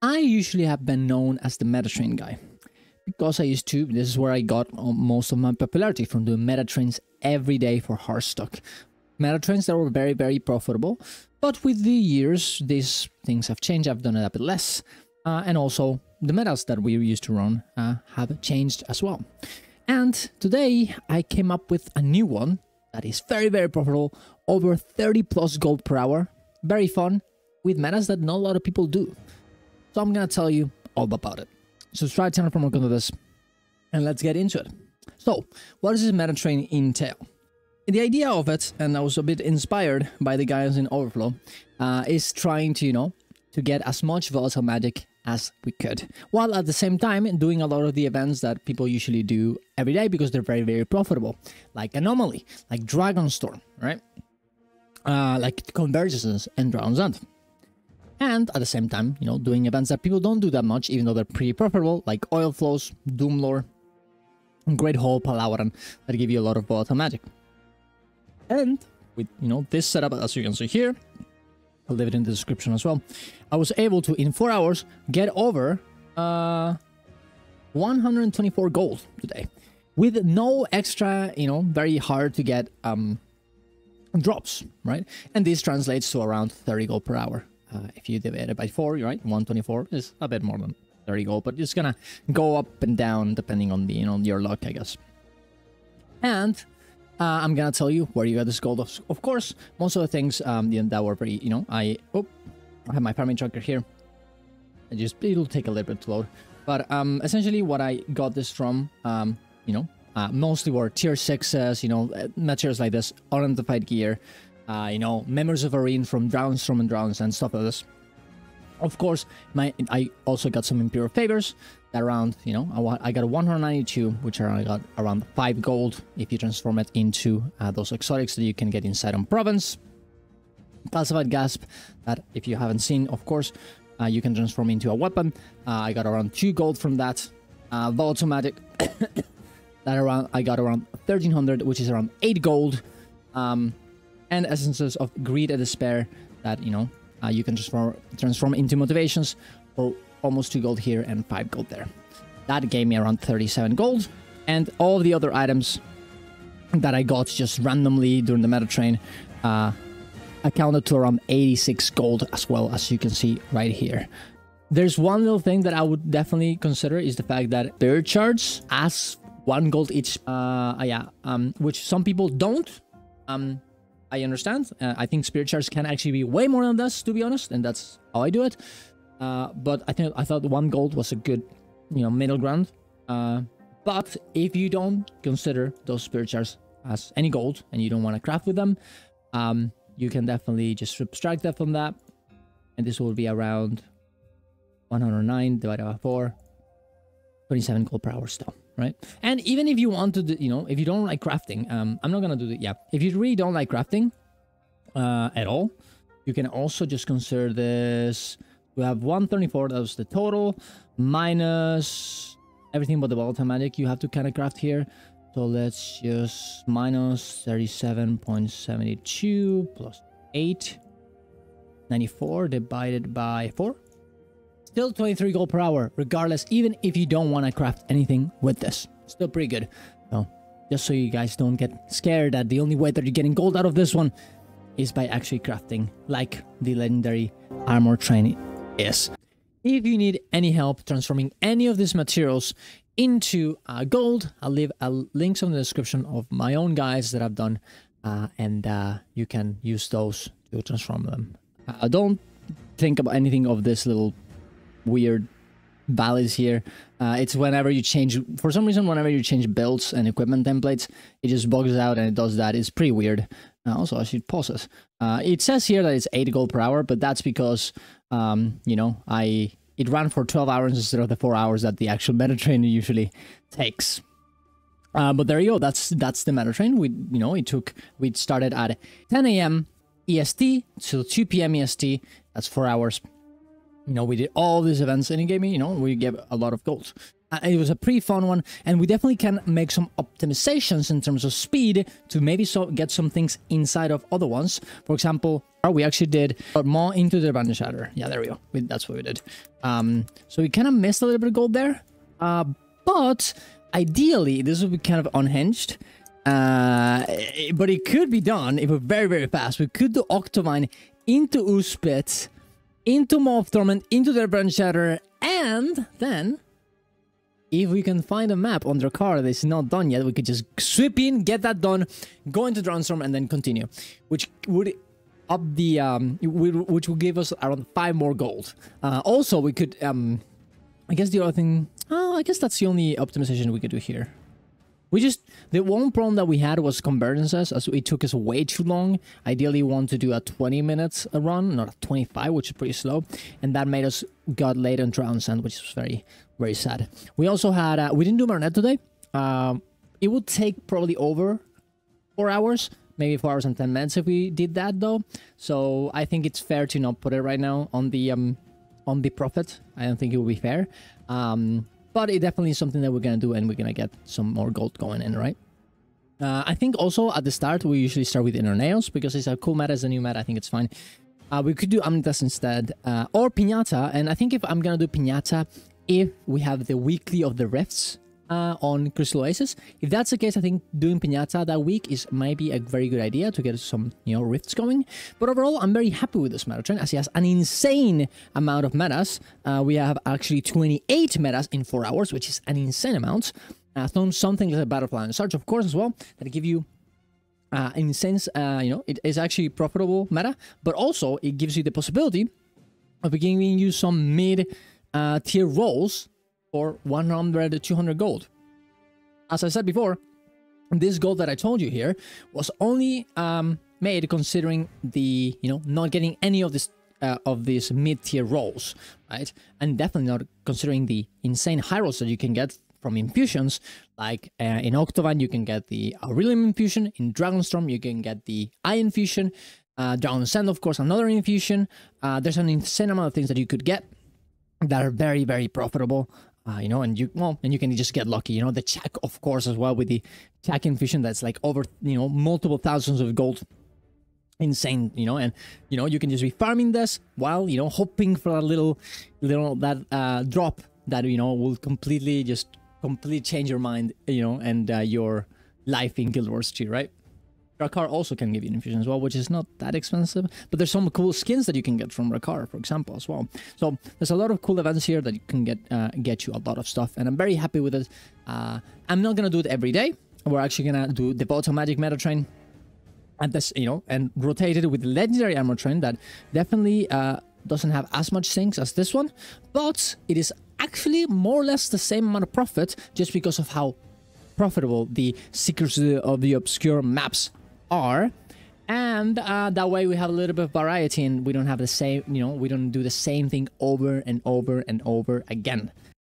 I usually have been known as the meta train guy because I used to. This is where I got most of my popularity from doing meta trains every day for Hearthstock. Meta trains that were very, very profitable, but with the years, these things have changed. I've done it a bit less, and also the metas that we used to run have changed as well. And today I came up with a new one that is very, very profitable, over 30 plus gold per hour, very fun, with metas that not a lot of people do. So I'm gonna tell you all about it. Subscribe to the channel for more content of this, and let's get into it. So, what does this meta train entail? The idea of it, and I was a bit inspired by the guys in Overflow, is trying to, to get as much volatile magic as we could, while at the same time doing a lot of the events that people usually do every day because they're very, very profitable, like Anomaly, like Dragonstorm, right? Like Convergences and Drown's End. And at the same time, doing events that people don't do that much, even though they're pretty profitable, like Oil Flows, Doomlore, Great Hall, Palawaran, that give you a lot of volatile magic. And with, this setup, as you can see here, I'll leave it in the description as well, I was able to, in 4 hours, get over 124 gold today. With no extra, very hard to get drops, right? And this translates to around 30 gold per hour. If you divide it by 4, right? 124 is a bit more than 30 gold, but it's gonna go up and down depending on the, your luck, I guess. And I'm gonna tell you where you got this gold. Of course, most of the things that were pretty, I have my farming tracker here. It'll take a little bit to load, but essentially what I got this from, mostly were tier 6s, materials like this, unidentified gear, members of Arena from Drownstorm and Drowns and stuff like this. Of course, I also got some Imperial Favors that around, I got a 192, which I got around 5 gold if you transform it into those exotics that you can get inside on Province. Calcified Gasp, that if you haven't seen, of course, you can transform into a weapon. I got around 2 gold from that. Volatile Magic, I got around 1300, which is around 8 gold. And Essences of Greed and Despair that, you can transform into motivations for almost 2 gold here and 5 gold there. That gave me around 37 gold. And all the other items that I got just randomly during the meta train accounted to around 86 gold as well, as you can see right here. There's one little thing that I would definitely consider is the fact that spirit shards as 1 gold each, which some people don't. I understand. I think spirit shards can actually be way more than this, to be honest, and that's how I do it. But I thought 1 gold was a good, middle ground. But if you don't consider those spirit shards as any gold and you don't want to craft with them, you can definitely just subtract that from that, and this will be around 109 divided by 4, 27 gold per hour still. Right? And even if you want to, if you don't like crafting, I'm not gonna do it. Yeah, if you really don't like crafting at all, you can also just consider this. We have 134. That was the total minus everything but the volatile magic you have to kind of craft here. So let's just minus 37.72 plus 894 divided by 4. Still 23 gold per hour, regardless, even if you don't want to craft anything with this. Still pretty good. So, just so you guys don't get scared that the only way that you're getting gold out of this one is by actually crafting, like the legendary armor train is. If you need any help transforming any of these materials into gold, I'll leave links in the description of my own guides that I've done, and you can use those to transform them. Don't think about anything of this little weird valleys here. It's whenever you change, for some reason, whenever you change builds and equipment templates, it just bugs out and it does that. It's pretty weird. Also, I should pause this. It says here that it's 8 gold per hour, but that's because, it ran for 12 hours instead of the 4 hours that the actual meta train usually takes. But there you go. That's the meta train. We started at 10 a.m. EST till 2 p.m. EST. That's 4 hours. We did all these events and it gave me, we gave a lot of gold. It was a pretty fun one, and we definitely can make some optimizations in terms of speed to maybe get some things inside of other ones. For example, we actually did more into the Abandoned Shatter. Yeah, there we go. That's what we did. So we kind of missed a little bit of gold there. But ideally, this would be kind of unhinged. But it could be done if we're very, very fast. We could do Octovine into Uspit, into Moth Torment, into the Abandoned Shatter, and then... if we can find a map on their car that's not done yet, we could just sweep in, get that done, go into Drownstorm, and then continue, which would up the which would give us around 5 more gold. Also, we could I guess the other thing. Oh, I guess that's the only optimization we could do here. The one problem that we had was convergences, as it took us way too long. Ideally, we want to do a 20 minutes run, not a 25, which is pretty slow, and that made us got late on Drownsend, which was very, very sad. We also had we didn't do Marinette today. It would take probably over 4 hours, maybe 4 hours and 10 minutes if we did that though. So I think it's fair to not put it right now on the profit. I don't think it would be fair. But it definitely is something that we're going to do, and we're going to get some more gold going in, right? I think also at the start, we usually start with Inner Nails, because it's a cool meta, it's a new meta, I think it's fine. We could do Amnitas instead, or Piñata, and I think if I'm going to do Piñata, if we have the weekly of the Rifts on Crystal Oasis. If that's the case, I think doing Piñata that week is maybe a very good idea to get some, Rifts going. But overall, I'm very happy with this meta trend, as he has an insane amount of metas. We have actually 28 metas in 4 hours, which is an insane amount. Something like Battlefly and Shards, of course, as well, that give you insane, it is actually profitable meta, but also it gives you the possibility of giving you some mid-tier rolls for 100 200 gold. As I said before, this gold that I told you here was only made considering the not getting any of these mid-tier rolls, right? And definitely not considering the insane high rolls that you can get from infusions. Like in Octovine you can get the Aurelium infusion, in Dragonstorm you can get the Eye infusion, Drownsend of course another infusion. There's an insane amount of things that you could get that are very, very profitable. And you can just get lucky. The check, of course, as well, with the check infusion that's like over, multiple thousands of gold. Insane, and you can just be farming this while, hoping for a little drop that, will completely change your mind, and your life in Guild Wars 2, right? Rakar also can give you an infusion as well, which is not that expensive, but there's some cool skins that you can get from Rakar, for example, as well. So there's a lot of cool events here that you can get you a lot of stuff, and I'm very happy with it. I'm not gonna do it every day. We're actually gonna do the Bottom Magic meta train, and this, and rotate it with the Legendary Armor train that definitely doesn't have as much things as this one, but it is actually more or less the same amount of profit, just because of how profitable the Secrets of the Obscure maps are, and that way we have a little bit of variety, and we don't have the same, we don't do the same thing over and over and over again.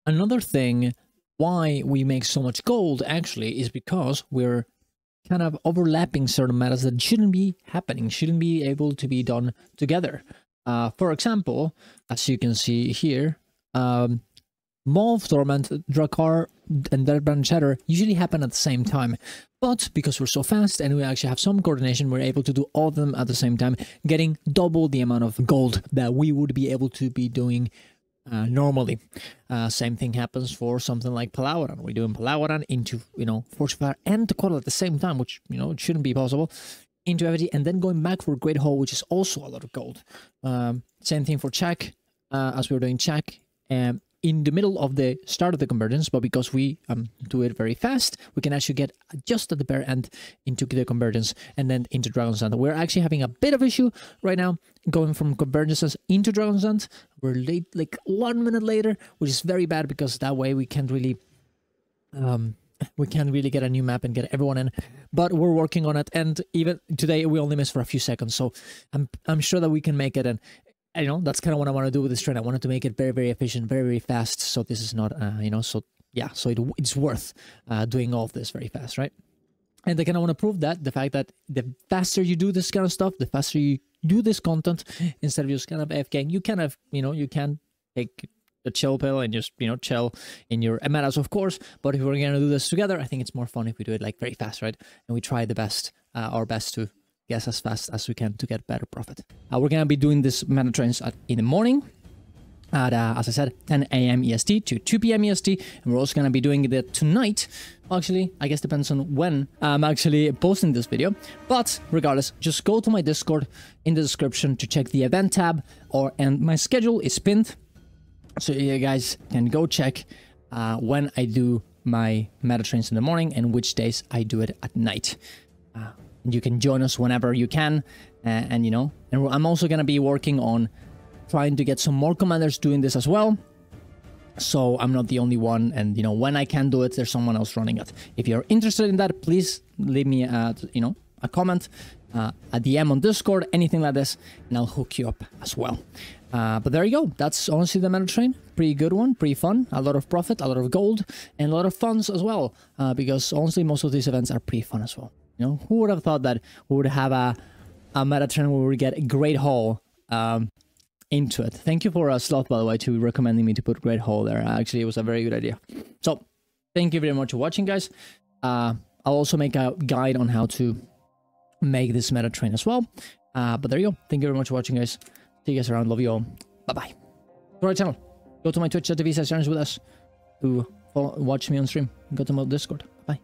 Another thing why we make so much gold actually is because we're kind of overlapping certain metas that shouldn't be happening, shouldn't be able to be done together. For example, as you can see here, Moth Torment, Drakkar, and Abandoned Shatter usually happen at the same time. But because we're so fast and we actually have some coordination, we're able to do all of them at the same time, getting double the amount of gold that we would be able to be doing normally. Same thing happens for something like Palawaran. We're doing Palawaran into, Fortune Fire and Tequila at the same time, which, it shouldn't be possible. Into Evity, and then going back for Great Hole, which is also a lot of gold. Same thing for Check, as we were doing Check. In the middle of the start of the convergence, but because we do it very fast, we can actually get just at the bare end into the convergence and then into Dragon's End. We're actually having a bit of issue right now going from convergences into Dragon's End. We're late, like 1 minute later, which is very bad, because that way we can't really get a new map and get everyone in. But we're working on it, and even today we only missed for a few seconds, so I'm sure that we can make it. And that's kind of what I want to do with this train. I wanted to make it very, very efficient, very, very fast. So this is not, so it's worth doing all of this very fast, right? And I kind of want to prove that, the fact that the faster you do this kind of stuff, the faster you do this content, instead of just kind of AFKing, you kind of, you can take the chill pill and just, you know, chill in your metas, of course. But if we're going to do this together, I think it's more fun if we do it like very fast, right? And we try the best, our best to guess as fast as we can to get better profit. We're going to be doing this meta trains in the morning at, as I said, 10 a.m. EST to 2 p.m. EST. And we're also going to be doing it tonight. Actually, I guess depends on when I'm actually posting this video. But regardless, just go to my Discord in the description to check the event tab, and my schedule is pinned. So you guys can go check when I do my meta trains in the morning and which days I do it at night. You can join us whenever you can. And you know, and I'm also going to be working on trying to get some more commanders doing this as well. So I'm not the only one, and you know, when I can do it, there's someone else running it. If you're interested in that, please leave me you know, a comment, a DM on Discord, anything like this, and I'll hook you up as well. But there you go. That's honestly the meta train. Pretty good one, pretty fun. A lot of profit, a lot of gold, and a lot of funds as well. Because honestly, most of these events are pretty fun as well. You know, who would have thought that we would have a meta train where we get a great haul into it. Thank you for Sloth, by the way, to recommending me to put Great Hole there. Actually, it was a very good idea. So, thank you very much for watching, guys. I'll also make a guide on how to make this meta train as well. But there you go. Thank you very much for watching, guys. See you guys around. Love you all. Bye-bye. To our channel. Go to my Twitch.tv/with us to watch me on stream. Go to my Discord. Bye.